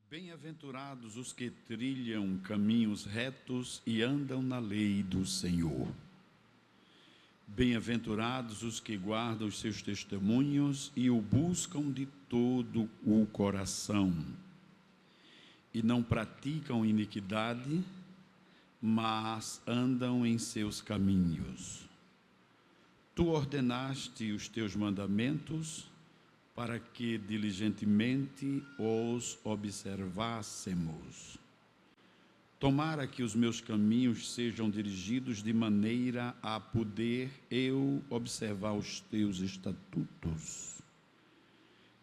Bem-aventurados os que trilham caminhos retos e andam na lei do Senhor. Bem-aventurados os que guardam os seus testemunhos e o buscam de todo o coração, e não praticam iniquidade, mas andam em seus caminhos. Tu ordenaste os teus mandamentos para que diligentemente os observássemos. Tomara que os meus caminhos sejam dirigidos de maneira a poder eu observar os teus estatutos.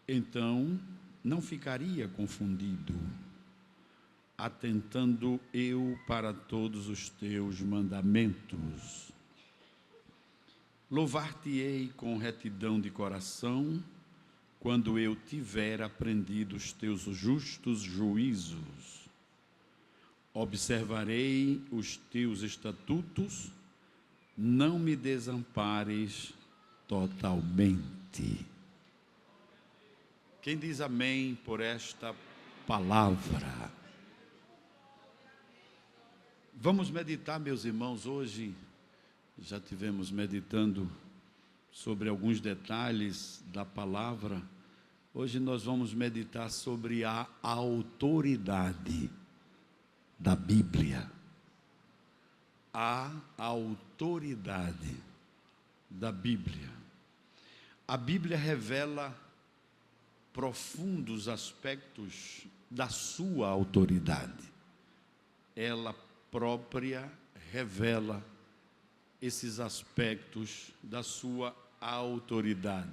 Então, não ficaria confundido, atentando eu para todos os teus mandamentos. Louvar-te-ei com retidão de coração, quando eu tiver aprendido os teus justos juízos. Observarei os teus estatutos, não me desampares totalmente. Quem diz amém por esta palavra? Vamos meditar, meus irmãos, hoje já tivemos meditando sobre alguns detalhes da palavra. Hoje nós vamos meditar sobre a autoridade da Bíblia. A autoridade da Bíblia. A Bíblia revela profundos aspectos da sua autoridade. Ela própria revela esses aspectos da sua autoridade.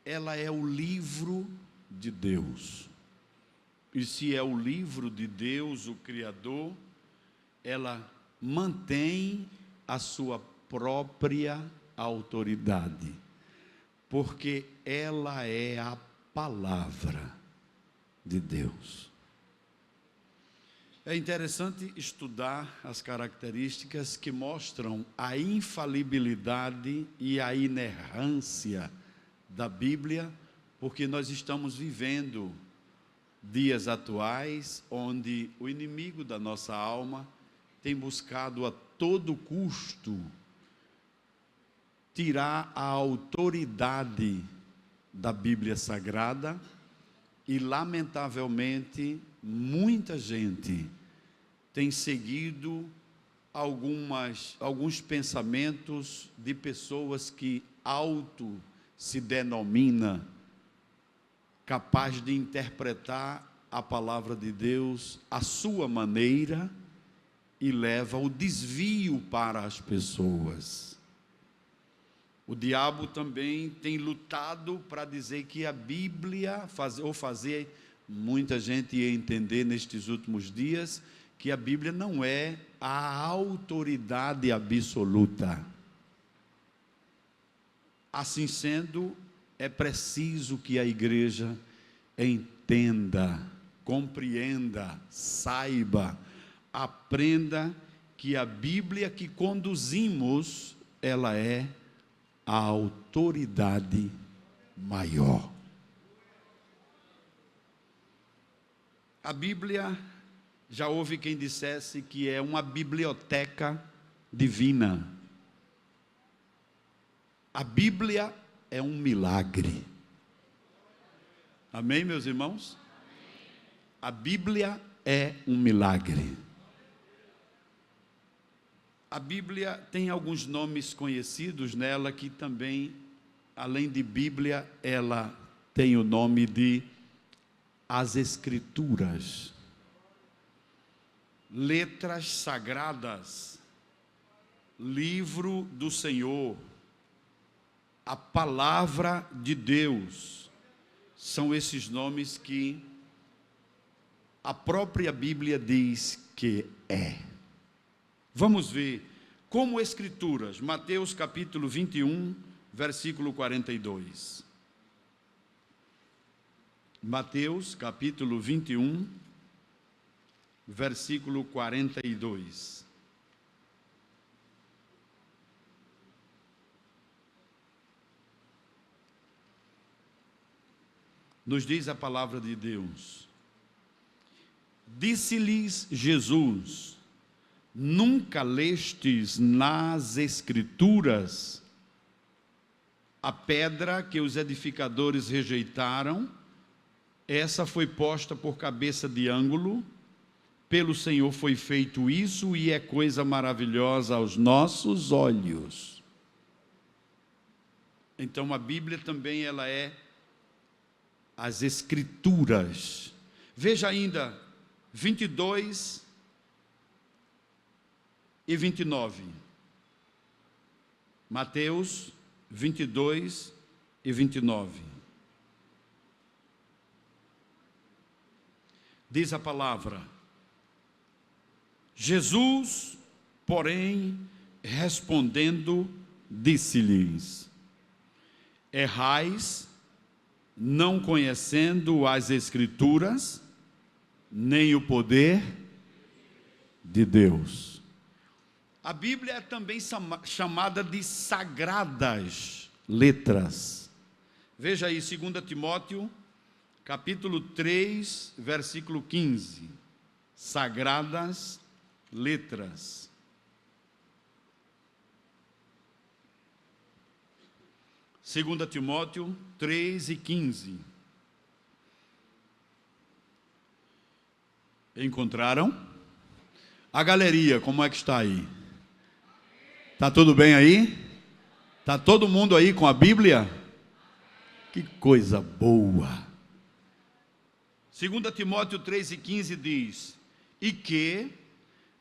Ela é o livro de Deus. E se é o livro de Deus, o Criador, ela mantém a sua própria autoridade, porque ela é a palavra de Deus. É interessante estudar as características que mostram a infalibilidade e a inerrância da Bíblia, porque nós estamos vivendo dias atuais onde o inimigo da nossa alma tem buscado a todo custo tirar a autoridade da Bíblia Sagrada e, lamentavelmente, muita gente tem seguido alguns pensamentos de pessoas que se denomina capaz de interpretar a palavra de Deus à sua maneira e leva o desvio para as pessoas. O diabo também tem lutado para dizer que a Bíblia, fazer muita gente entender nestes últimos dias que a Bíblia não é a autoridade absoluta. Assim sendo, é preciso que a igreja entenda, compreenda, saiba, aprenda que a Bíblia que conduzimos, ela é a autoridade maior. A Bíblia, já houve quem dissesse que é uma biblioteca divina. A Bíblia é um milagre. Amém, meus irmãos? A Bíblia é um milagre. A Bíblia tem alguns nomes conhecidos nela que também, além de Bíblia, ela tem o nome de as Escrituras. Letras sagradas, livro do Senhor, a palavra de Deus, são esses nomes que a própria Bíblia diz que é. Vamos ver como Escrituras, Mateus capítulo 21, versículo 42. Mateus capítulo 21, versículo 42. Nos diz a palavra de Deus: Disse-lhes Jesus: nunca lestes nas Escrituras a pedra que os edificadores rejeitaram, essa foi posta por cabeça de ângulo, pelo Senhor foi feito isso e é coisa maravilhosa aos nossos olhos. Então a Bíblia também ela é as Escrituras. Veja ainda 22 e 29. Mateus 22 e 29. Diz a palavra: Jesus, porém, respondendo, disse-lhes: errais, não conhecendo as Escrituras, nem o poder de Deus. A Bíblia é também chamada de sagradas letras. Veja aí, 2 Timóteo, capítulo 3, versículo 15. Sagradas letras. Segunda Timóteo 3 e 15. Encontraram? A galeria, como é que está aí? Está tudo bem aí? Está todo mundo aí com a Bíblia? Que coisa boa! 2 Timóteo 3 e 15 diz: e que,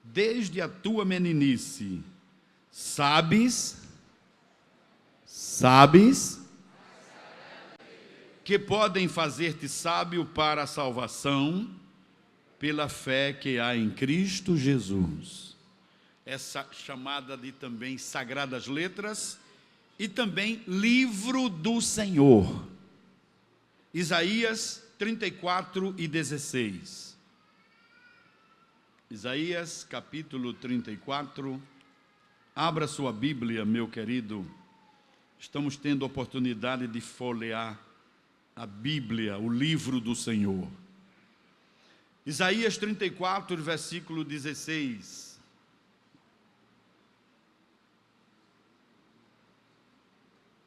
desde a tua meninice, sabes que podem fazer-te sábio para a salvação, pela fé que há em Cristo Jesus. Essa chamada de também sagradas letras e também livro do Senhor. Isaías 34 e 16. Isaías capítulo 34. Abra sua Bíblia, meu querido. Estamos tendo a oportunidade de folhear a Bíblia, o livro do Senhor. Isaías 34, versículo 16.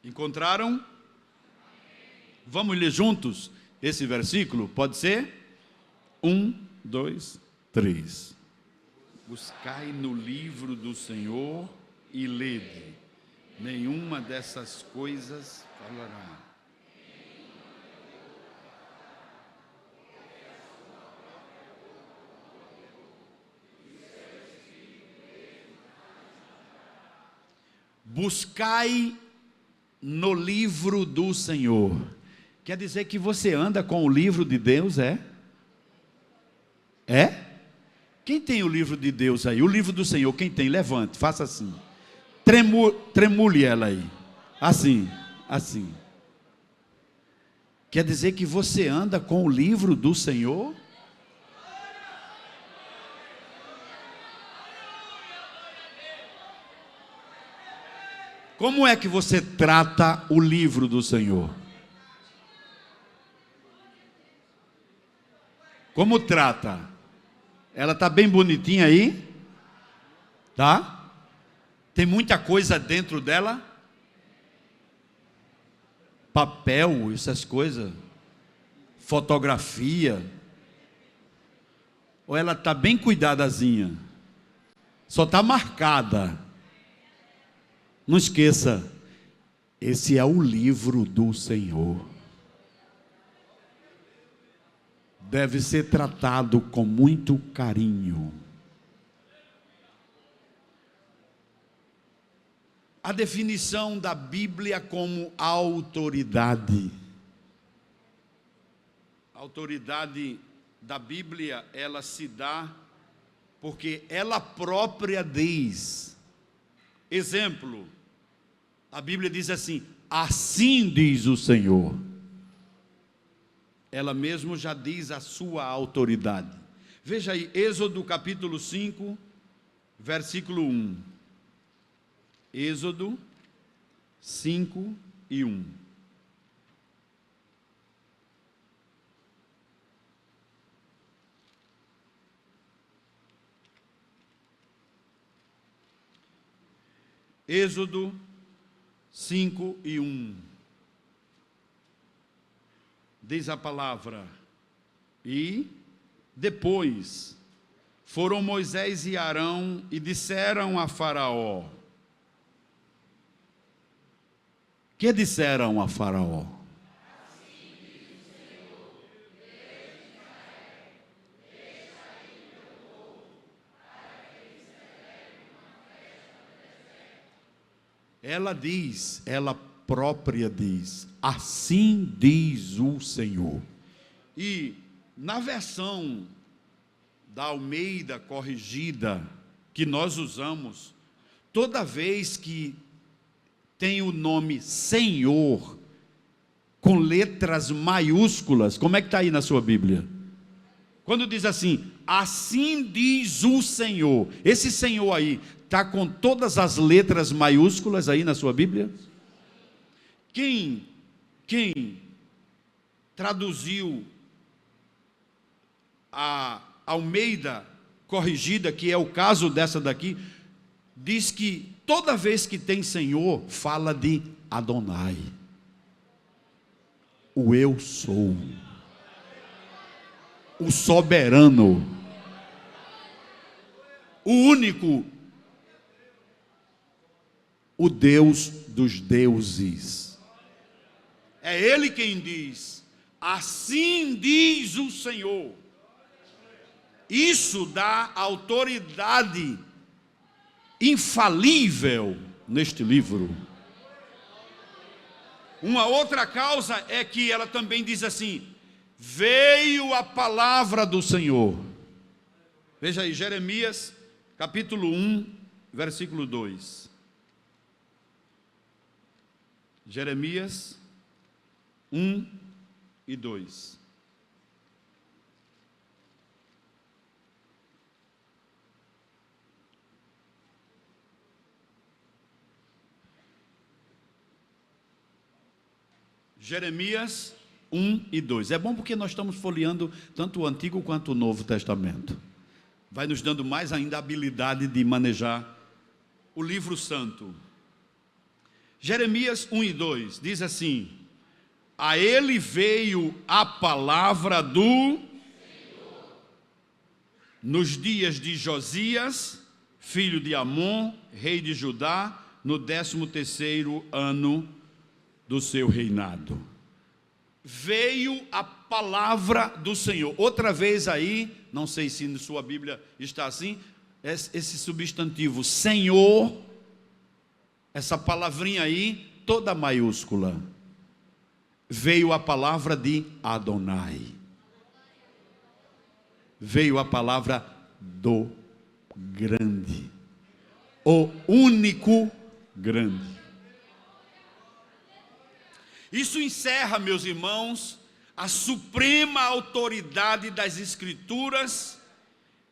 Encontraram? Vamos ler juntos esse versículo? Pode ser? 1, 2, 3. Buscai no livro do Senhor e lede. Nenhuma dessas coisas falará. Buscai no livro do Senhor. Quer dizer que você anda com o livro de Deus, é? É? Quem tem o livro de Deus aí? O livro do Senhor, quem tem? Levante, faça assim. Tremule ela aí. Assim, assim. Quer dizer que você anda com o livro do Senhor? Como é que você trata o livro do Senhor? Como trata? Ela está bem bonitinha aí? Tá? Tem muita coisa dentro dela? Papel, essas coisas? Fotografia? Ou ela está bem cuidadazinha? Só está marcada. Não esqueça, esse é o livro do Senhor. Deve ser tratado com muito carinho. A definição da Bíblia como autoridade. A autoridade da Bíblia, ela se dá porque ela própria diz. Exemplo, a Bíblia diz assim: assim diz o Senhor. Ela mesmo já diz a sua autoridade. Veja aí, Êxodo capítulo 5, versículo 1. Êxodo 5 e 1. Êxodo 5:1. Diz a palavra: e depois foram Moisés e Arão e disseram a Faraó. Que disseram a Faraó? Ela diz, ela própria diz, assim diz o Senhor. E na versão da Almeida corrigida que nós usamos, toda vez que tem o nome Senhor com letras maiúsculas, como é que está aí na sua Bíblia? Quando diz assim, assim diz o Senhor, esse Senhor aí está com todas as letras maiúsculas aí na sua Bíblia? Quem traduziu a Almeida corrigida, que é o caso dessa daqui, diz que toda vez que tem Senhor, fala de Adonai, o eu sou, o soberano, o único, o Deus dos deuses. É Ele quem diz, assim diz o Senhor. Isso dá autoridade infalível neste livro. Uma outra causa é que ela também diz assim, veio a palavra do Senhor. Veja aí, Jeremias, capítulo 1, versículo 2. Jeremias 1 e 2. Jeremias 1 e 2. É bom porque nós estamos folheando tanto o Antigo quanto o Novo Testamento. Vai nos dando mais ainda a habilidade de manejar o livro santo. Jeremias 1 e 2 diz assim, a ele veio a palavra do Senhor nos dias de Josias, filho de Amon, rei de Judá, no 13º ano do seu reinado. Veio a palavra do Senhor. Outra vez aí, não sei se na sua Bíblia está assim, esse substantivo Senhor, essa palavrinha aí, toda maiúscula. Veio a palavra de Adonai. Veio a palavra do grande. O único grande. Isso encerra, meus irmãos, a suprema autoridade das Escrituras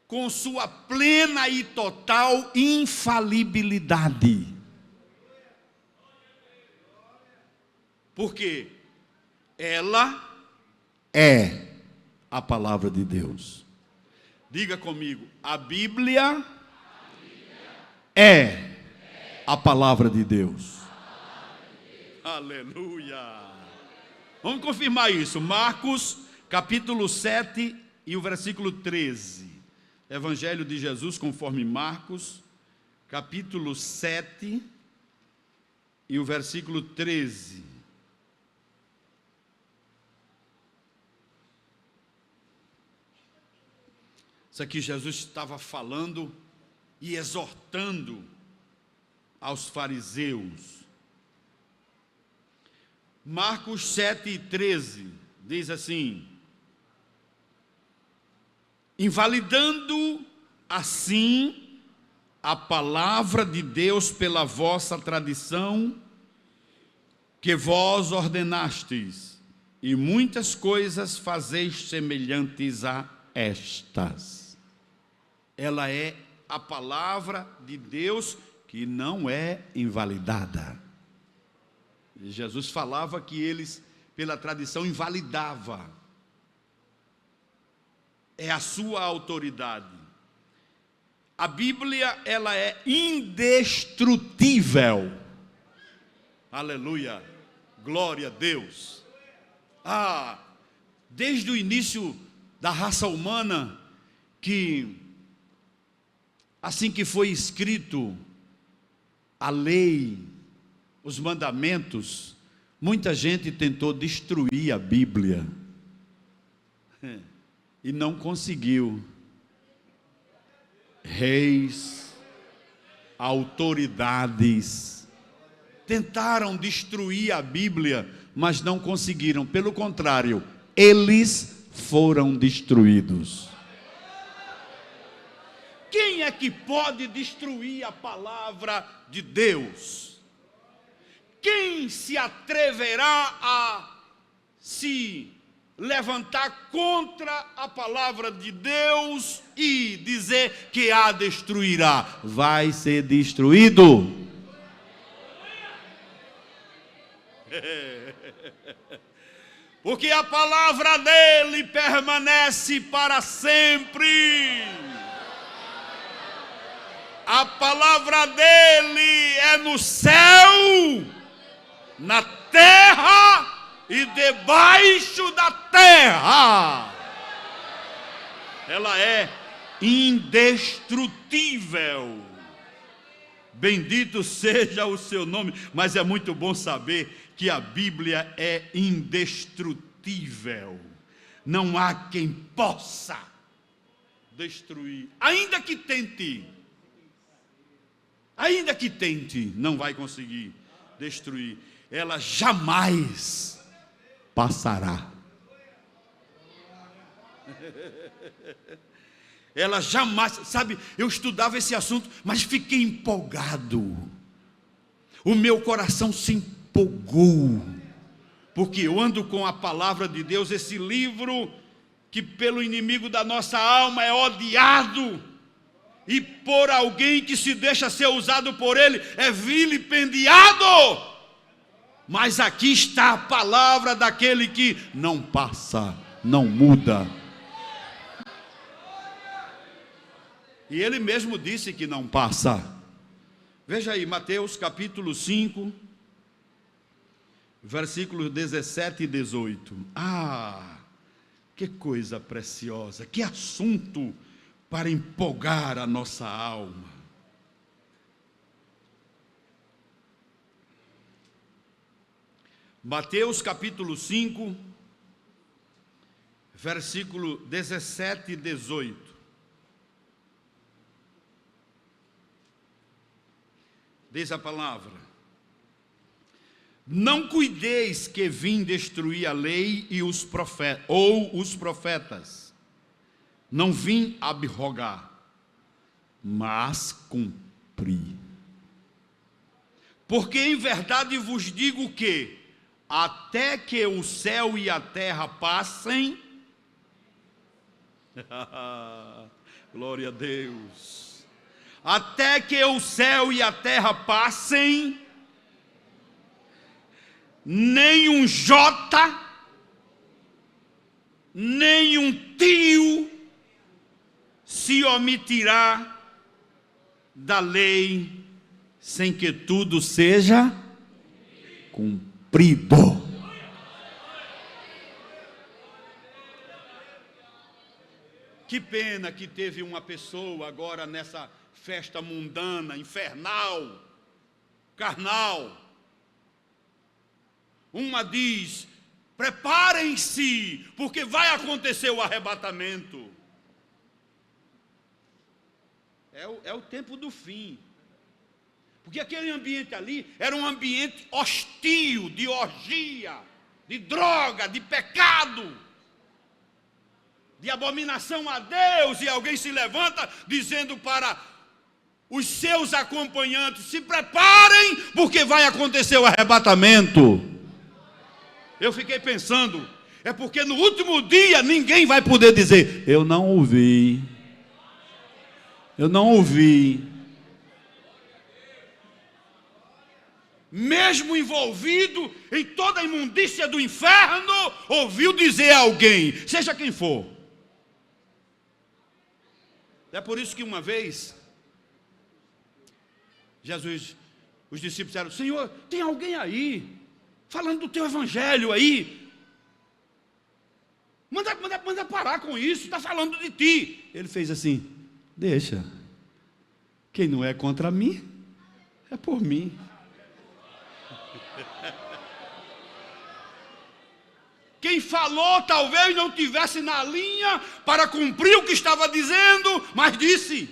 com sua plena e total infalibilidade. Porque ela é a palavra de Deus. Diga comigo, a Bíblia é a palavra de Deus. Aleluia! Vamos confirmar isso. Marcos, capítulo 7 e o versículo 13. Evangelho de Jesus conforme Marcos, capítulo 7 e o versículo 13. Isso aqui Jesus estava falando e exortando aos fariseus. Marcos 7 e 13 diz assim, invalidando assim a palavra de Deus pela vossa tradição, que vós ordenastes, e muitas coisas fazeis semelhantes a estas. Ela é a palavra de Deus que não é invalidada. Jesus falava que eles, pela tradição, invalidava. É a sua autoridade. A Bíblia, ela é indestrutível. Aleluia. Glória a Deus. Desde o início da raça humana, que assim que foi escrito a lei, os mandamentos, muita gente tentou destruir a Bíblia e não conseguiu. Reis, autoridades tentaram destruir a Bíblia, mas não conseguiram. Pelo contrário, eles foram destruídos. Quem é que pode destruir a palavra de Deus? Quem se atreverá a se levantar contra a palavra de Deus e dizer que a destruirá? Vai ser destruído. Porque a palavra dele permanece para sempre. A palavra dele é no céu, na terra e debaixo da terra. Ela é indestrutível. Bendito seja o seu nome. Mas é muito bom saber que a Bíblia é indestrutível. Não há quem possa destruir, ainda que tente. Ainda que tente, não vai conseguir destruir. Ela jamais passará. Ela jamais, sabe, eu estudava esse assunto, mas fiquei empolgado. O meu coração se empolgou, porque eu ando com a palavra de Deus, esse livro que pelo inimigo da nossa alma é odiado, e por alguém que se deixa ser usado por ele é vilipendiado. Mas aqui está a palavra daquele que não passa, não muda. E ele mesmo disse que não passa. Veja aí, Mateus capítulo 5, versículos 17 e 18. Que coisa preciosa, que assunto para empolgar a nossa alma. Mateus capítulo 5, versículo 17 e 18. Diz a palavra: não cuideis que vim destruir a lei e os profetas, ou os profetas. Não vim abrogar, mas cumprir. Porque em verdade vos digo que, até que o céu e a terra passem, glória a Deus, até que o céu e a terra passem, nem um jota, nem um tio se omitirá da lei, sem que tudo seja cumprido. Que pena que teve uma pessoa agora nessa festa mundana, infernal, carnal. Uma diz: preparem-se, porque vai acontecer o arrebatamento. É o tempo do fim. Porque aquele ambiente ali era um ambiente hostil, de orgia, de droga, de pecado, de abominação a Deus. E alguém se levanta dizendo para os seus acompanhantes: se preparem, porque vai acontecer o arrebatamento. Eu fiquei pensando, é porque no último dia ninguém vai poder dizer: eu não ouvi. Eu não ouvi. Mesmo envolvido em toda a imundícia do inferno, ouviu dizer a alguém, seja quem for. É por isso que uma vez os discípulos disseram: Senhor, tem alguém aí, falando do teu evangelho aí, manda parar com isso, está falando de ti. Ele fez assim: deixa, quem não é contra mim, é por mim. Quem falou talvez não tivesse na linha para cumprir o que estava dizendo, mas disse.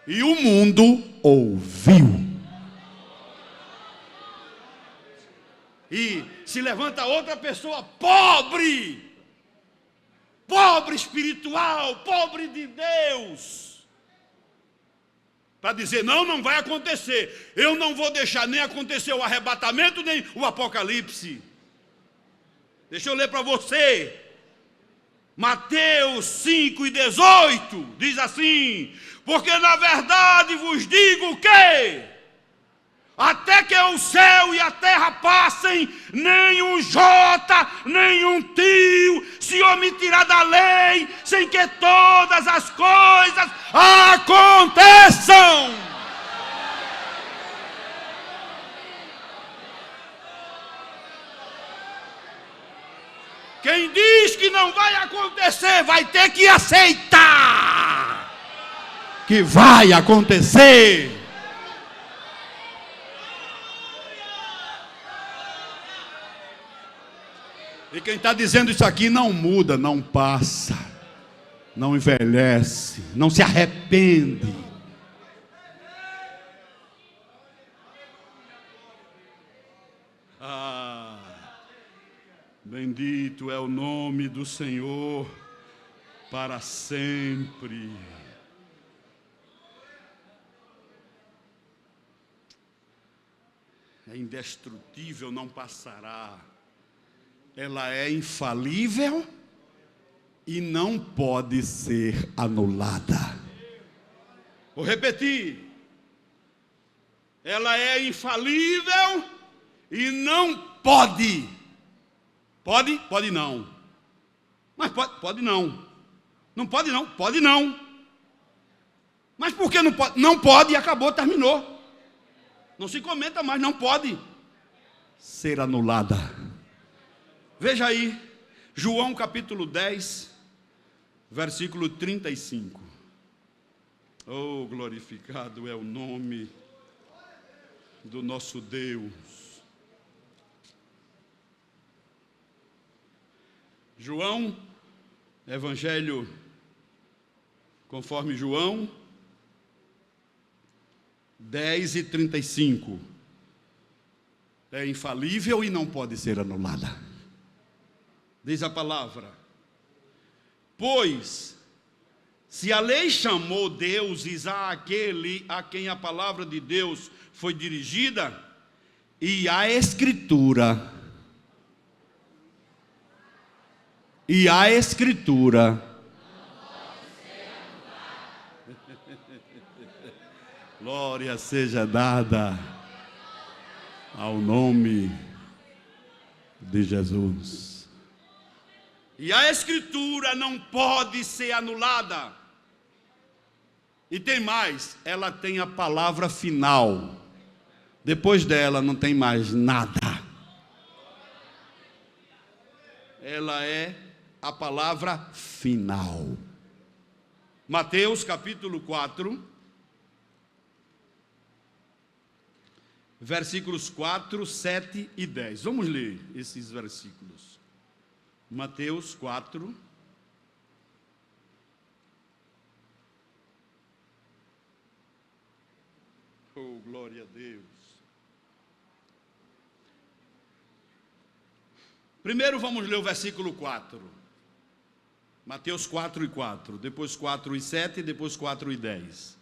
E o mundo ouviu. E se levanta outra pessoa pobre espiritual, pobre de Deus, para dizer: não vai acontecer. Eu não vou deixar nem acontecer o arrebatamento, nem o apocalipse. Deixa eu ler para você. Mateus 5:18 diz assim: porque na verdade vos digo que até que o céu e a terra passem, nem um jota, nem um tio se omitirá da lei, sem que todas as coisas aconteçam. Quem diz que não vai acontecer, vai ter que aceitar que vai acontecer. E quem está dizendo isso aqui não muda, não passa, não envelhece, não se arrepende. Bendito é o nome do Senhor para sempre. É indestrutível, não passará. Ela é infalível e não pode ser anulada. Vou repetir. Ela é infalível e não pode. Pode? Pode não. Mas pode não. Não pode não? Pode não. Mas por que não pode? Não pode e acabou, terminou. Não se comenta mais, não pode ser anulada. Veja aí, João capítulo 10, versículo 35. Oh, glorificado é o nome do nosso Deus. João, Evangelho conforme João 10:35. É infalível e não pode ser anulada. Diz a palavra: pois, se a lei chamou deuses àquele a quem a palavra de Deus foi dirigida, e a Escritura glória seja dada ao nome de Jesus. E a Escritura não pode ser anulada. E tem mais, ela tem a palavra final. Depois dela não tem mais nada. Ela é a palavra final. Mateus capítulo 4, versículos 4, 7 e 10. Vamos ler esses versículos. Mateus 4. Oh, glória a Deus. Primeiro vamos ler o versículo 4. Mateus 4 e 4. Depois 4 e 7, depois 4 e 10.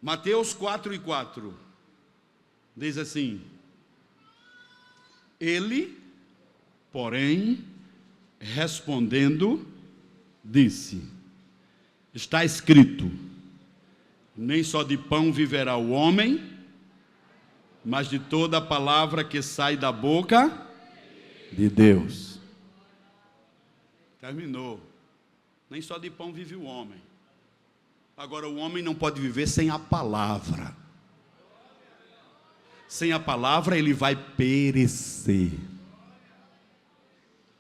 Mateus 4 e 4. Diz assim: ele, porém, respondendo, disse: está escrito, nem só de pão viverá o homem, mas de toda a palavra que sai da boca de Deus. Terminou. Nem só de pão vive o homem. Agora, o homem não pode viver sem a palavra. Sem a palavra ele vai perecer.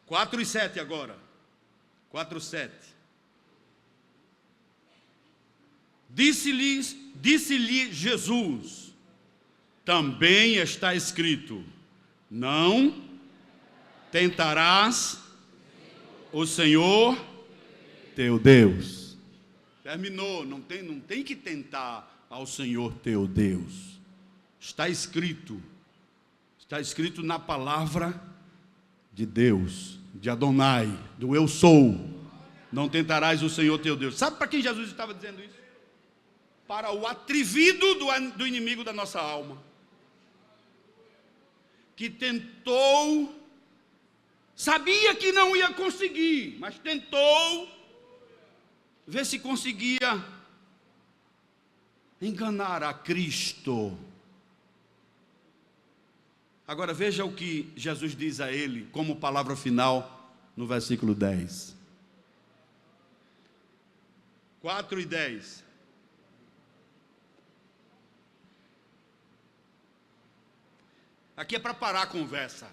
4:7 agora. 4:7. Disse-lhe Jesus: também está escrito: não tentarás o Senhor teu Deus. Terminou, não tem que tentar ao Senhor teu Deus. Está escrito na palavra de Deus, de Adonai, do eu sou. Não tentarás o Senhor teu Deus. Sabe para quem Jesus estava dizendo isso? Para o atrevido do inimigo da nossa alma, que tentou, sabia que não ia conseguir, mas tentou ver se conseguia enganar a Cristo. Agora veja o que Jesus diz a ele como palavra final no versículo 10. 4:10. Aqui é para parar a conversa,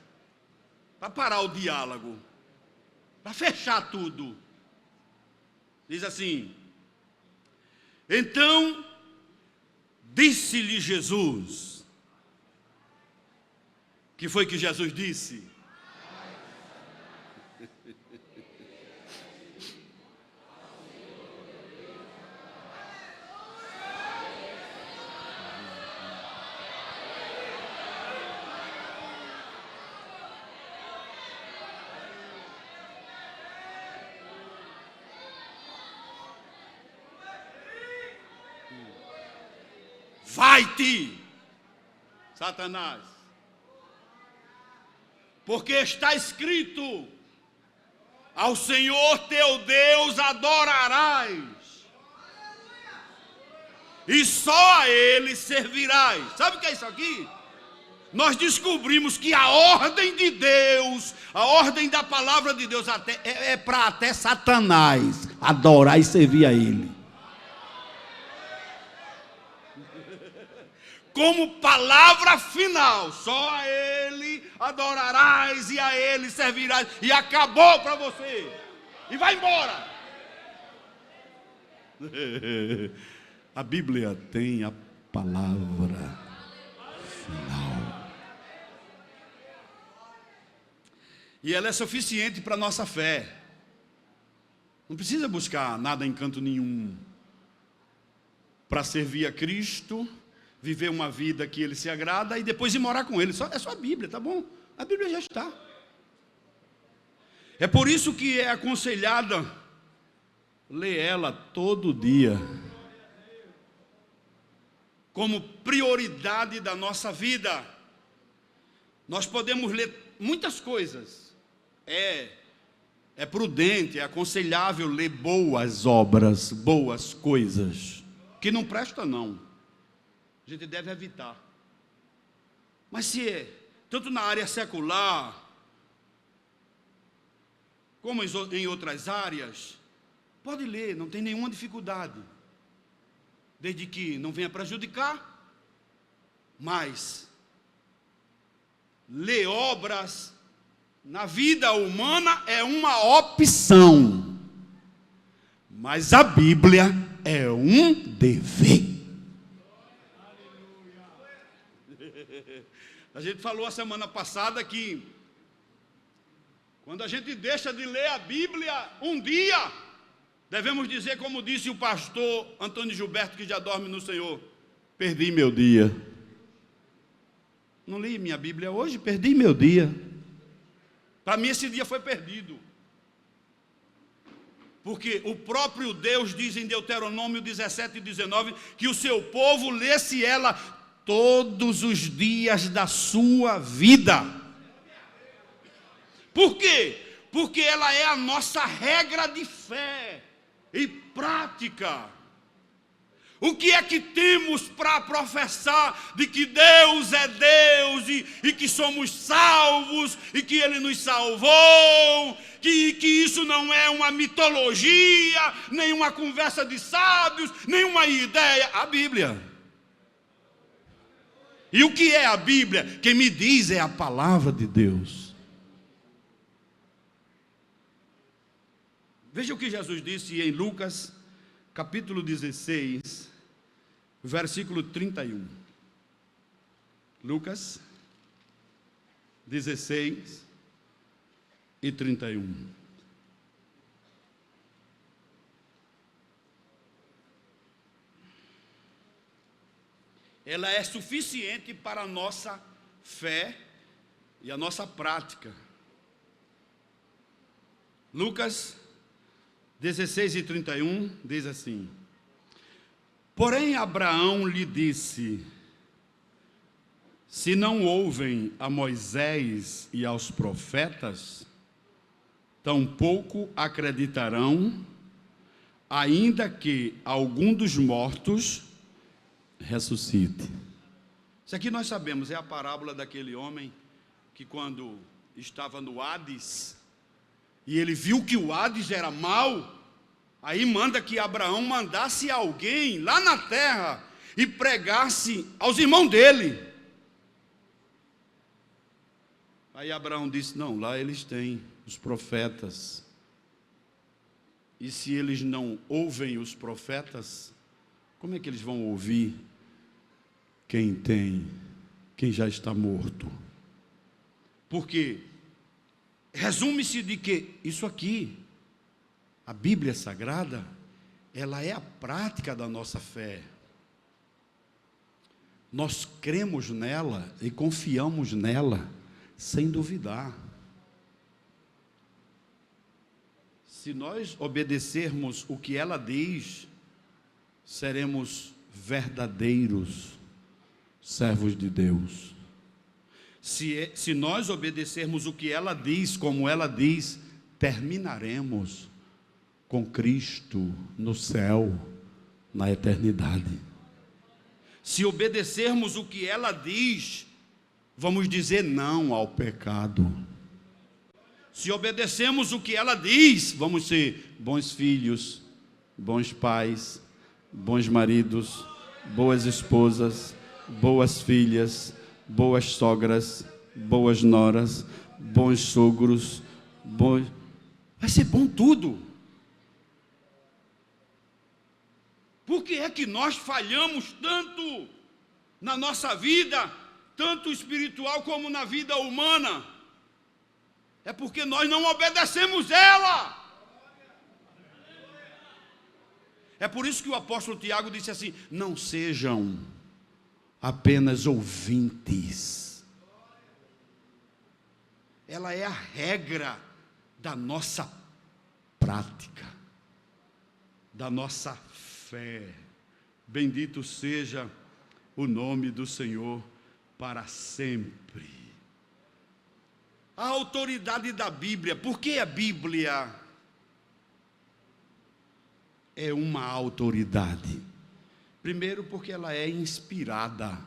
para parar o diálogo, para fechar tudo. Diz assim: então disse-lhe Jesus. O que foi que Jesus disse? Vai-te, Satanás, porque está escrito: ao Senhor teu Deus adorarás, e só a Ele servirás. Sabe o que é isso aqui? Nós descobrimos que a ordem de Deus, a ordem da palavra de Deus é para até Satanás adorar e servir a Ele. Como palavra final, só a Ele adorarás e a Ele servirás. E acabou para você. E vai embora. A Bíblia tem a palavra final. E ela é suficiente para a nossa fé. Não precisa buscar nada em canto nenhum. Para servir a Cristo, viver uma vida que Ele se agrada e depois ir morar com Ele. É só a Bíblia, tá bom? A Bíblia já está. É por isso que é aconselhada ler ela todo dia, como prioridade da nossa vida. Nós podemos ler muitas coisas. É prudente, é aconselhável ler boas obras, boas coisas. Que não presta, não. A gente deve evitar. Mas se é, tanto na área secular, como em outras áreas, pode ler, não tem nenhuma dificuldade. Desde que não venha prejudicar, mas ler obras na vida humana é uma opção. Mas a Bíblia é um dever. A gente falou a semana passada que quando a gente deixa de ler a Bíblia um dia, devemos dizer como disse o pastor Antônio Gilberto, que já dorme no Senhor: perdi meu dia. Não li minha Bíblia hoje, perdi meu dia. Para mim esse dia foi perdido. Porque o próprio Deus diz em Deuteronômio 17:19 que o seu povo lesse ela todos os dias da sua vida. Por quê? Porque ela é a nossa regra de fé e prática. O que é que temos para professar de que Deus é Deus e que somos salvos e que Ele nos salvou, que isso não é uma mitologia, nem uma conversa de sábios, nem uma ideia? A Bíblia. E o que é a Bíblia? Quem me diz é a palavra de Deus. Veja o que Jesus disse em Lucas, capítulo 16, versículo 31. Lucas 16 e 31. Ela é suficiente para a nossa fé e a nossa prática. Lucas 16 e 31 diz assim: porém Abraão lhe disse: se não ouvem a Moisés e aos profetas, tampouco acreditarão, ainda que algum dos mortos ressuscite. Isso aqui nós sabemos, é a parábola daquele homem que, quando estava no Hades, e ele viu que o Hades era mau, aí manda que Abraão mandasse alguém lá na terra e pregasse aos irmãos dele. Aí Abraão disse: não, lá eles têm os profetas, e se eles não ouvem os profetas, como é que eles vão ouvir quem já está morto? Porque resume-se de que isso aqui, a Bíblia Sagrada, ela é a prática da nossa fé. Nós cremos nela e confiamos nela sem duvidar. Se nós obedecermos o que ela diz, seremos verdadeiros servos de Deus. Se nós obedecermos o que ela diz, como ela diz, terminaremos com Cristo no céu, na eternidade. Se obedecermos o que ela diz, vamos dizer não ao pecado. Se obedecemos o que ela diz, vamos ser bons filhos, bons pais, bons maridos, boas esposas, boas filhas, boas sogras, boas noras, bons sogros, vai ser bom tudo. Por que é que nós falhamos tanto na nossa vida, tanto espiritual como na vida humana? É porque nós não obedecemos ela. É por isso que o apóstolo Tiago disse assim: não sejam apenas ouvintes. Ela é a regra da nossa prática, da nossa fé. Bendito seja o nome do Senhor para sempre. A autoridade da Bíblia. Por que a Bíblia é uma autoridade? Primeiro, porque ela é inspirada.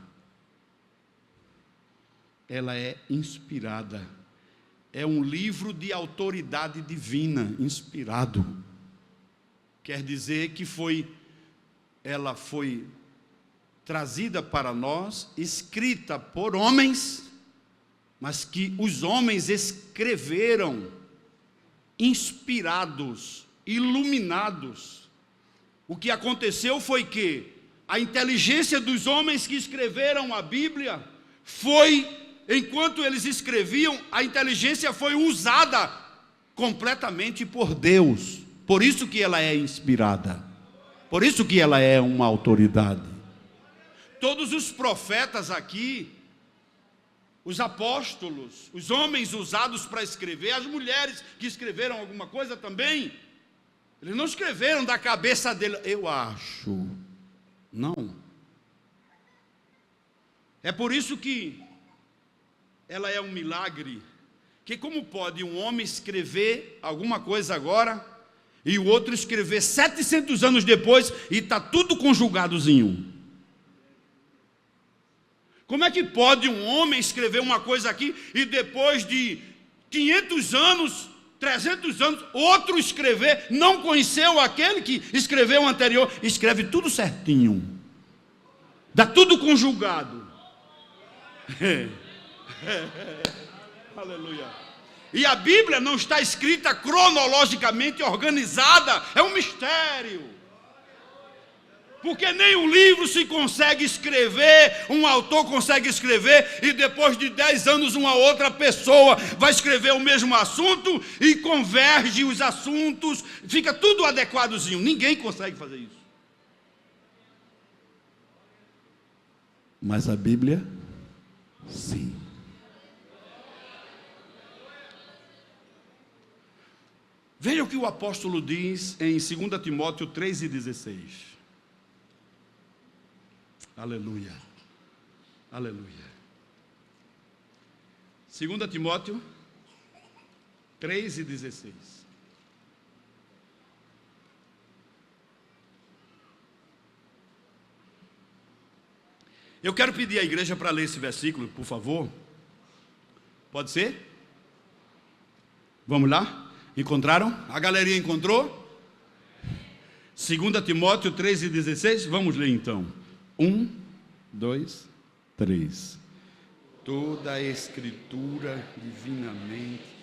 Ela é inspirada. É um livro de autoridade divina, inspirado. Quer dizer que ela foi trazida para nós, escrita por homens, mas que os homens escreveram, inspirados, iluminados. O que aconteceu foi que a inteligência dos homens que escreveram a Bíblia enquanto eles escreviam, a inteligência foi usada completamente por Deus. Por isso que ela é inspirada. Por isso que ela é uma autoridade. Todos os profetas aqui, os apóstolos, os homens usados para escrever, as mulheres que escreveram alguma coisa também, eles não escreveram da cabeça dele, eu acho. Não. É por isso que ela é um milagre. Que como pode um homem escrever alguma coisa agora e o outro escrever 700 anos depois e está tudo conjugadozinho? Como é que pode um homem escrever uma coisa aqui e depois de 500 anos, 300 anos, outro escrever, não conheceu aquele que escreveu o anterior, escreve tudo certinho, dá tudo conjugado. Aleluia. E a Bíblia não está escrita cronologicamente organizada, é um mistério. Porque nem um livro se consegue escrever, um autor consegue escrever, e depois de 10 anos uma outra pessoa vai escrever o mesmo assunto, e converge os assuntos, fica tudo adequadozinho. Ninguém consegue fazer isso. Mas a Bíblia, sim. Veja o que o apóstolo diz em 2 Timóteo 3,16. Aleluia, aleluia. 2 Timóteo 3,16. Eu quero pedir à igreja para ler esse versículo, por favor. Pode ser? Vamos lá? Encontraram? A galerinha encontrou? 2 Timóteo 3,16. Vamos ler então. 1, 2, 3. Toda a escritura divinamente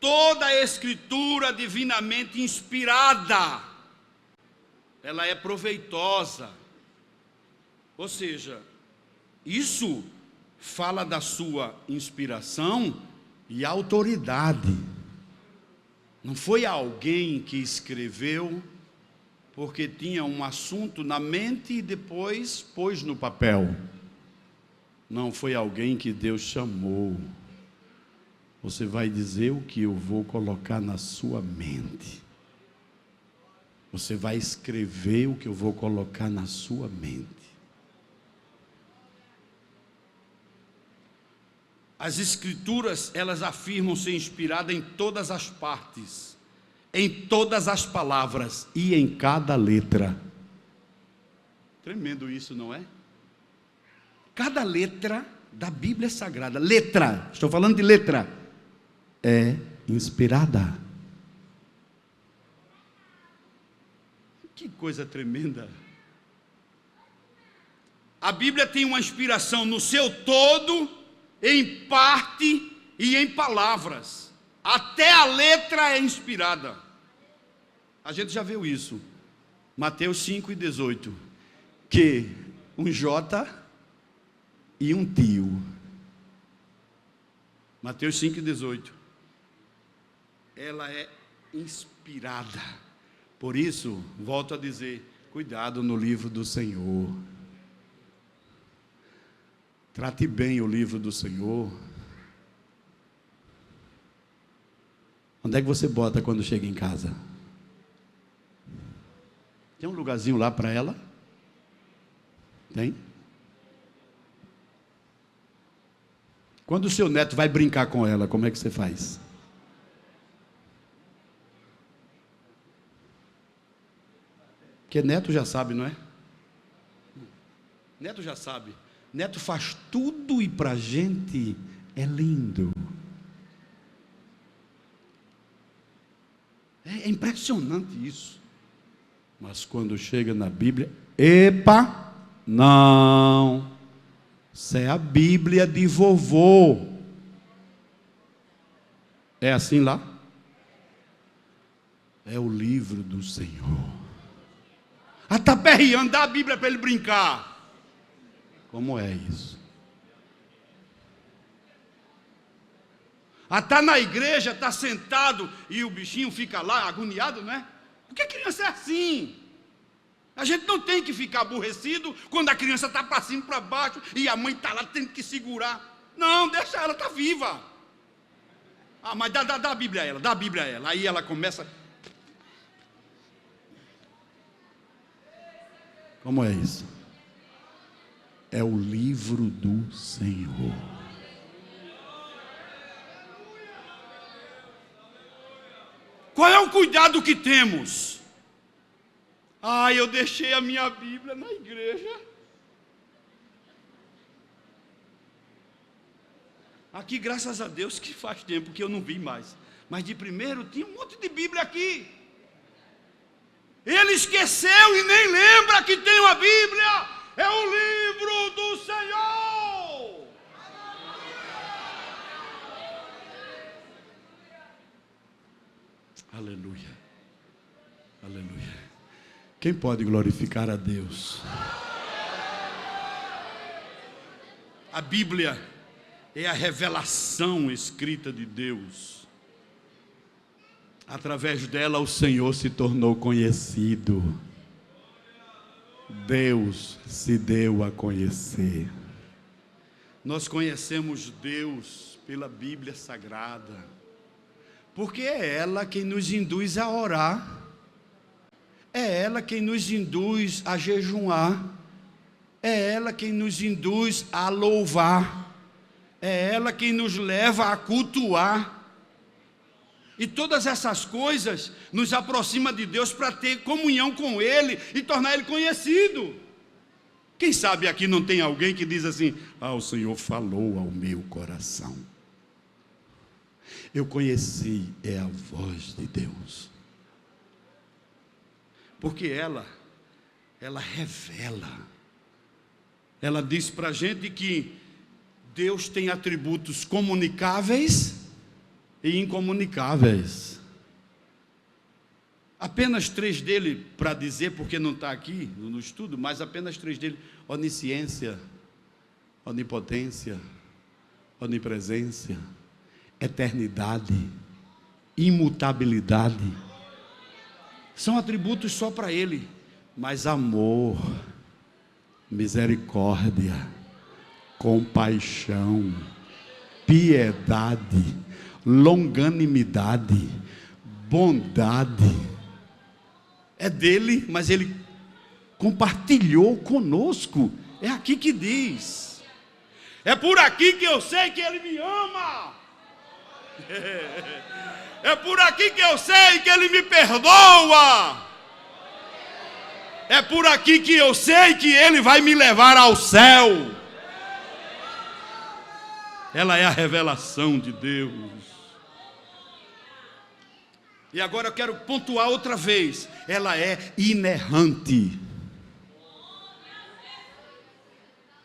toda a escritura divinamente inspirada, ela é proveitosa. Ou seja, isso fala da sua inspiração e autoridade. Não foi alguém que escreveu porque tinha um assunto na mente e depois pôs no papel. Não foi alguém que Deus chamou. Você vai dizer o que eu vou colocar na sua mente. Você vai escrever o que eu vou colocar na sua mente. As escrituras, elas afirmam ser inspiradas em todas as partes, em todas as palavras e em cada letra. Tremendo isso, não é? Cada letra da Bíblia Sagrada, letra, estou falando de letra, é inspirada. Que coisa tremenda. A Bíblia tem uma inspiração no seu todo, em parte e em palavras. Até a letra é inspirada. A gente já viu isso. Mateus 5:18. Que um J e um tio. Mateus 5:18. Ela é inspirada. Por isso, volto a dizer, cuidado no livro do Senhor. Trate bem o livro do Senhor. Onde é que você bota quando chega em casa? Tem um lugarzinho lá para ela? Tem? Quando o seu neto vai brincar com ela, como é que você faz? Porque neto já sabe, não é? Neto já sabe. Neto faz tudo e para a gente é lindo. É impressionante isso. Mas quando chega na Bíblia, epa, não. Isso é a Bíblia de vovô. É assim lá? É o livro do Senhor. Ah, está perreando, dá a Bíblia para ele brincar. Como é isso? Ah, está na igreja, está sentado e o bichinho fica lá agoniado, não é? Porque a criança é assim. A gente não tem que ficar aborrecido quando a criança está para cima e para baixo e a mãe está lá tendo que segurar. Não, deixa ela, está viva. Ah, mas dá a Bíblia a ela, dá a Bíblia a ela. Aí ela começa. Como é isso? É o livro do Senhor. Qual é o cuidado que temos? Ah, eu deixei a minha Bíblia na igreja. Aqui, graças a Deus, que faz tempo que eu não vi mais. Mas de primeiro tinha um monte de Bíblia aqui. Ele esqueceu e nem lembra que tem uma Bíblia. É o livro do Senhor. Aleluia. Aleluia. Quem pode glorificar a Deus? A Bíblia é a revelação escrita de Deus. Através dela o Senhor se tornou conhecido. Deus se deu a conhecer. Nós conhecemos Deus pela Bíblia Sagrada, porque é ela quem nos induz a orar, é ela quem nos induz a jejuar, é ela quem nos induz a louvar, é ela quem nos leva a cultuar. E todas essas coisas nos aproximam de Deus para ter comunhão com Ele e tornar Ele conhecido. Quem sabe aqui não tem alguém que diz assim: ah, o Senhor falou ao meu coração. Eu conheci, é a voz de Deus. Porque ela revela. Ela diz para a gente que Deus tem atributos comunicáveis e incomunicáveis. Apenas 3 dele para dizer, porque não está aqui no estudo, mas apenas 3 dele: onisciência, onipotência, onipresença, eternidade, imutabilidade. São atributos só para ele. Mas amor, misericórdia, compaixão, piedade, longanimidade, bondade, é dele, mas ele compartilhou conosco. É aqui que diz. É por aqui que eu sei que ele me ama. É por aqui que eu sei que ele me perdoa. É por aqui que eu sei que ele vai me levar ao céu. Ela é a revelação de Deus. E agora eu quero pontuar outra vez: ela é inerrante.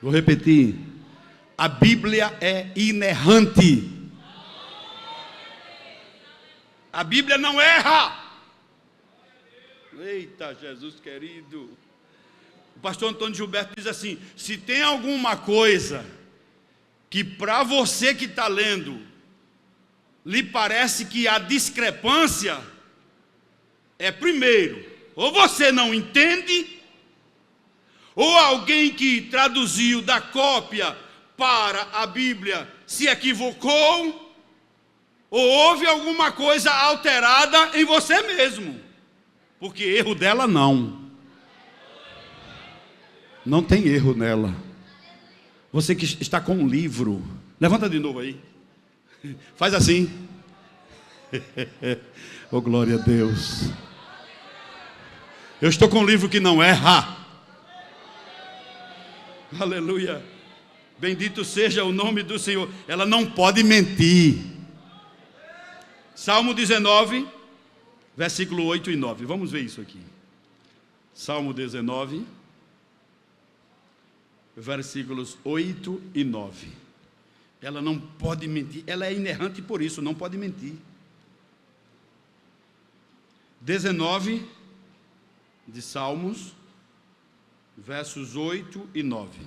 Vou repetir: a Bíblia é inerrante. A Bíblia não erra. Eita, Jesus querido. O pastor Antônio Gilberto diz assim: se tem alguma coisa que para você que está lendo lhe parece que há discrepância, é primeiro, ou você não entende, ou alguém que traduziu da cópia para a Bíblia se equivocou, ou houve alguma coisa alterada em você mesmo, porque erro dela não tem erro nela. Você que está com um livro, levanta de novo aí, faz assim. Oh, glória a Deus. Eu estou com um livro que não erra. Aleluia. Bendito seja o nome do Senhor. Ela não pode mentir. Salmo 19, versículo 8 e 9. Vamos ver isso aqui. Salmo 19, versículos 8 e 9. Ela não pode mentir. Ela é inerrante por isso, não pode mentir. 19 de Salmos, versos 8 e 9.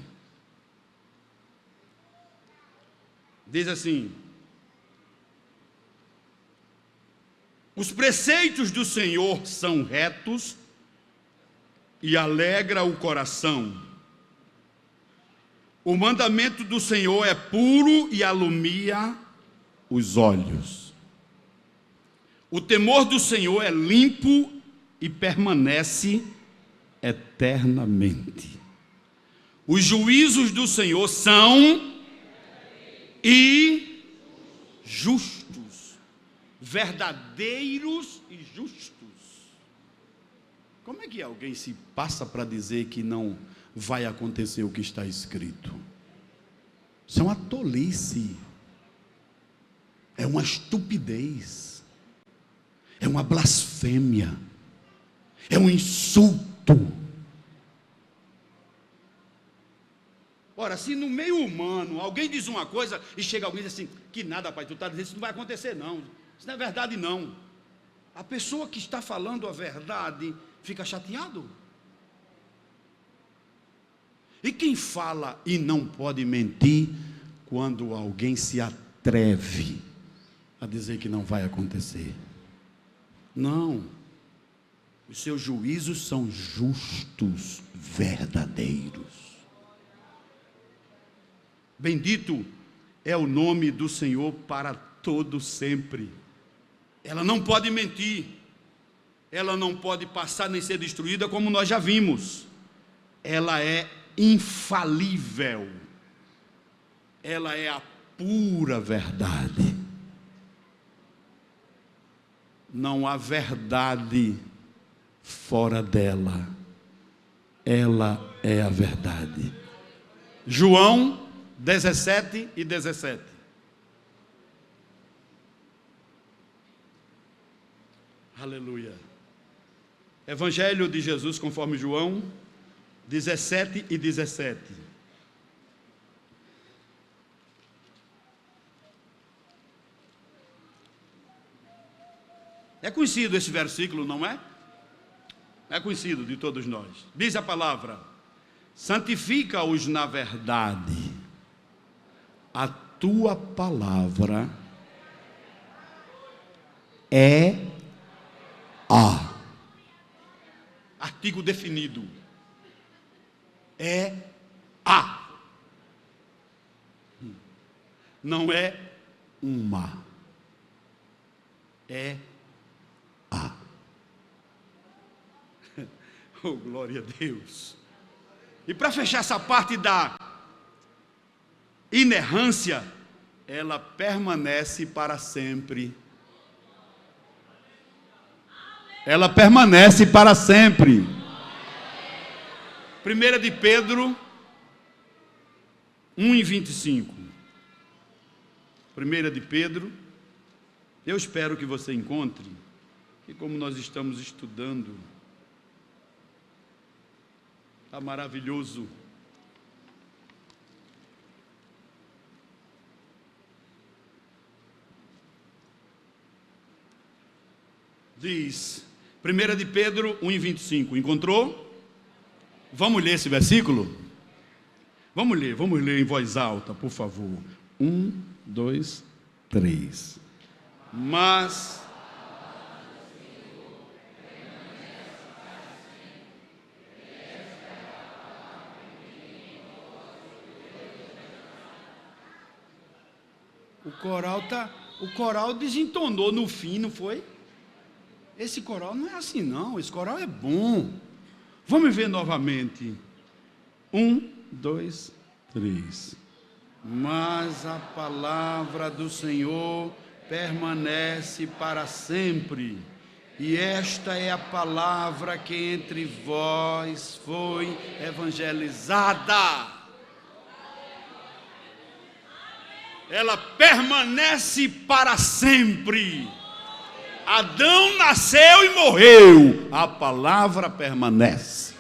Diz assim: os preceitos do Senhor são retos e alegra o coração. O mandamento do Senhor é puro e alumia os olhos. O temor do Senhor é limpo e permanece eternamente. Os juízos do Senhor são e justos, verdadeiros e justos. Como é que alguém se passa para dizer que não vai acontecer o que está escrito? Isso é uma tolice, é uma estupidez. é uma blasfêmia, é um insulto. Ora, se no meio humano alguém diz uma coisa e chega alguém e diz assim, que nada, pai, tu está dizendo, isso não vai acontecer não, isso não é verdade não. A pessoa que está falando a verdade fica chateado. E quem fala e não pode mentir, quando alguém se atreve a dizer que não vai acontecer? Não. Os seus juízos são justos, verdadeiros. Bendito é o nome do Senhor para todo sempre. Ela não pode mentir, ela não pode passar nem ser destruída, como nós já vimos. Ela é infalível, ela é a pura verdade. Não há verdade fora dela, ela é a verdade. João 17 e 17. Aleluia. Evangelho de Jesus conforme João 17 e 17. É conhecido esse versículo, não é? É conhecido de todos nós. Diz a palavra: santifica-os na verdade, a tua palavra é a. Artigo definido. É a. Não é uma. É a. Oh, glória a Deus. E para fechar essa parte da inerrância, ela permanece para sempre. Ela permanece para sempre. 1 de Pedro 1:25. 1 de Pedro, eu espero que você encontre, e como nós estamos estudando, está maravilhoso. Diz, 1 de Pedro 1:25, encontrou? Vamos ler esse versículo? Vamos ler em voz alta, por favor. 1, 2, 3. Mas o coral desentonou no fim, não foi? Esse coral não é assim não, esse coral é bom. Vamos ver novamente. 1, 2, 3. Mas a palavra do Senhor permanece para sempre, e esta é a palavra que entre vós foi evangelizada. Ela permanece para sempre. Adão nasceu e morreu, a palavra permanece.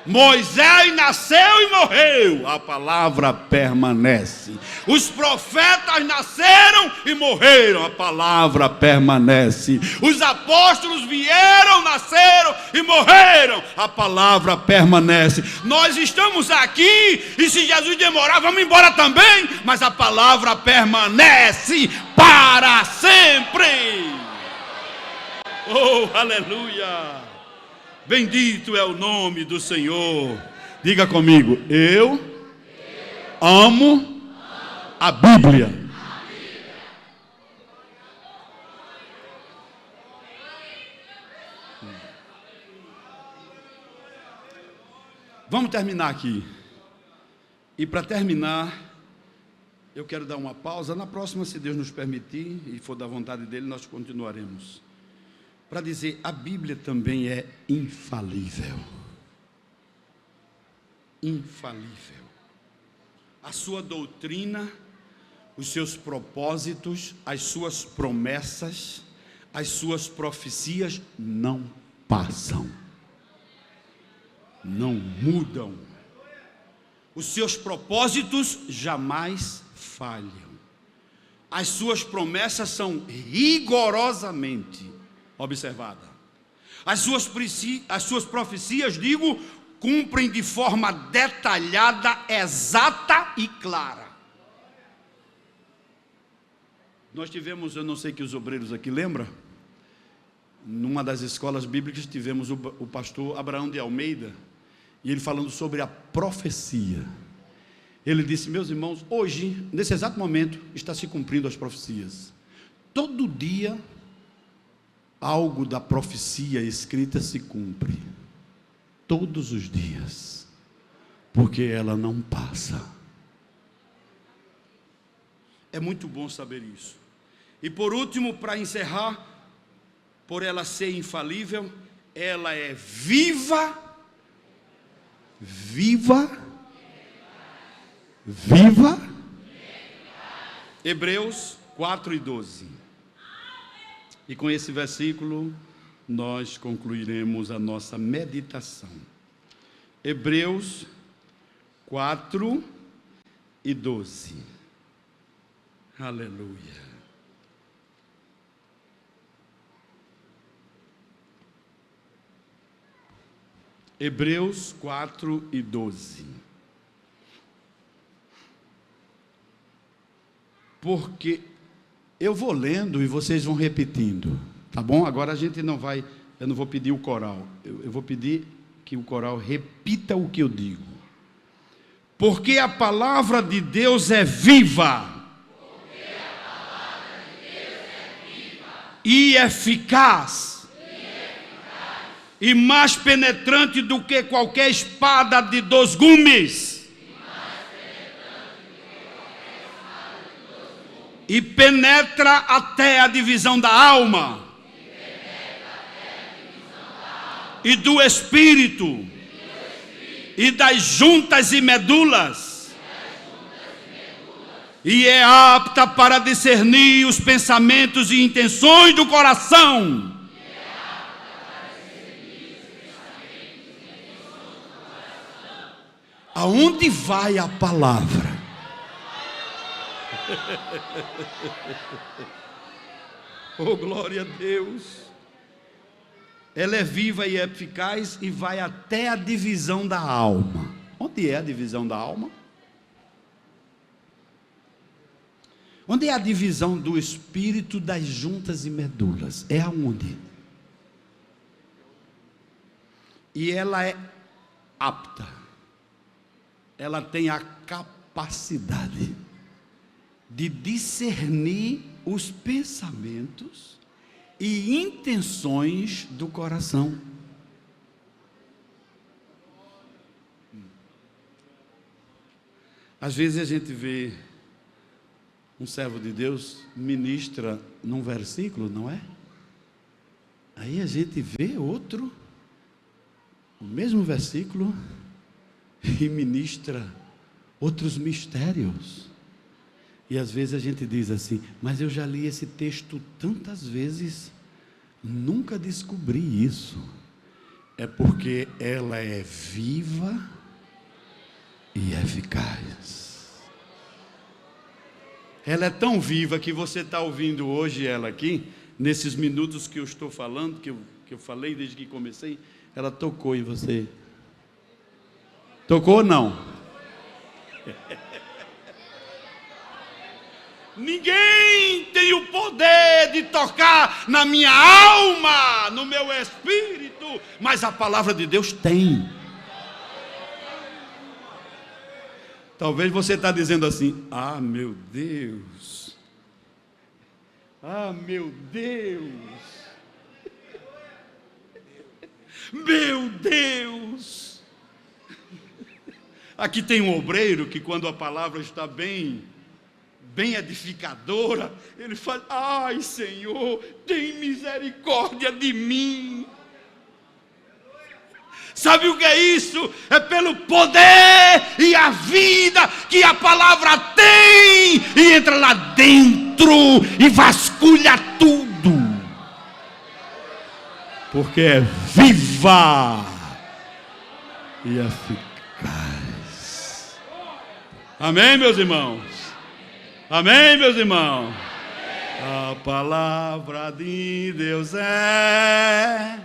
Moisés nasceu e morreu, a palavra permanece. Os profetas nasceram e morreram, a palavra permanece. Os apóstolos vieram, nasceram e morreram, a palavra permanece. Nós estamos aqui e se Jesus demorar, vamos embora também, mas a palavra permanece para sempre. Oh, aleluia! Bendito é o nome do Senhor. Diga comigo, eu amo a Bíblia. Vamos terminar aqui. E para terminar, eu quero dar uma pausa. Na próxima, se Deus nos permitir e for da vontade dele, nós continuaremos. Para dizer, a Bíblia também é infalível. Infalível. A sua doutrina, os seus propósitos, as suas promessas, as suas profecias não passam, não mudam, os seus propósitos jamais falham, as suas promessas são rigorosamente observadas, as suas profecias, cumprem de forma detalhada, exata e clara. Nós tivemos, eu não sei que os obreiros aqui lembram, numa das escolas bíblicas tivemos o pastor Abraão de Almeida, e ele falando sobre a profecia. Ele disse: meus irmãos, hoje, nesse exato momento, está se cumprindo as profecias. Todo dia, algo da profecia escrita se cumpre. Todos os dias. Porque ela não passa. É muito bom saber isso. E por último, para encerrar, por ela ser infalível, ela é viva, Hebreus 4:12. E com esse versículo nós concluiremos a nossa meditação. Hebreus 4:12. Aleluia. Hebreus 4:12. Porque eu vou lendo e vocês vão repetindo, tá bom? Agora a gente não vai, eu não vou pedir o coral, eu vou pedir que o coral repita o que eu digo. Porque a palavra de Deus é viva, e eficaz, e mais penetrante do que qualquer espada de 2 gumes, e penetra até a divisão da alma e do espírito e das juntas e medulas, e é apta para discernir os pensamentos e intenções do coração. Aonde vai a palavra? Oh, glória a Deus. Ela é viva e eficaz e vai até a divisão da alma. Onde é a divisão da alma? Onde é a divisão do espírito, das juntas e medulas? É aonde? E ela é apta. Ela tem a capacidade de discernir os pensamentos e intenções do coração. Às vezes a gente vê um servo de Deus ministra num versículo, não é? Aí a gente vê outro, o mesmo versículo, e ministra outros mistérios. E às vezes a gente diz assim: mas eu já li esse texto tantas vezes, nunca descobri isso. É porque ela é viva e eficaz. Ela é tão viva que você está ouvindo hoje ela aqui, nesses minutos que eu estou falando, que eu falei desde que comecei, ela tocou em você. Tocou ou não? Ninguém tem o poder de tocar na minha alma, no meu espírito, mas a palavra de Deus tem. Talvez você está dizendo assim: ah, meu Deus, ah, meu Deus, meu Deus. Aqui tem um obreiro que, quando a palavra está bem edificadora, ele fala: ai, Senhor, tem misericórdia de mim. Sabe o que é isso? É pelo poder e a vida que a palavra tem, e entra lá dentro e vasculha tudo. porque é viva e eficaz. Amém, meus irmãos? Amém, meus irmãos? A palavra de Deus é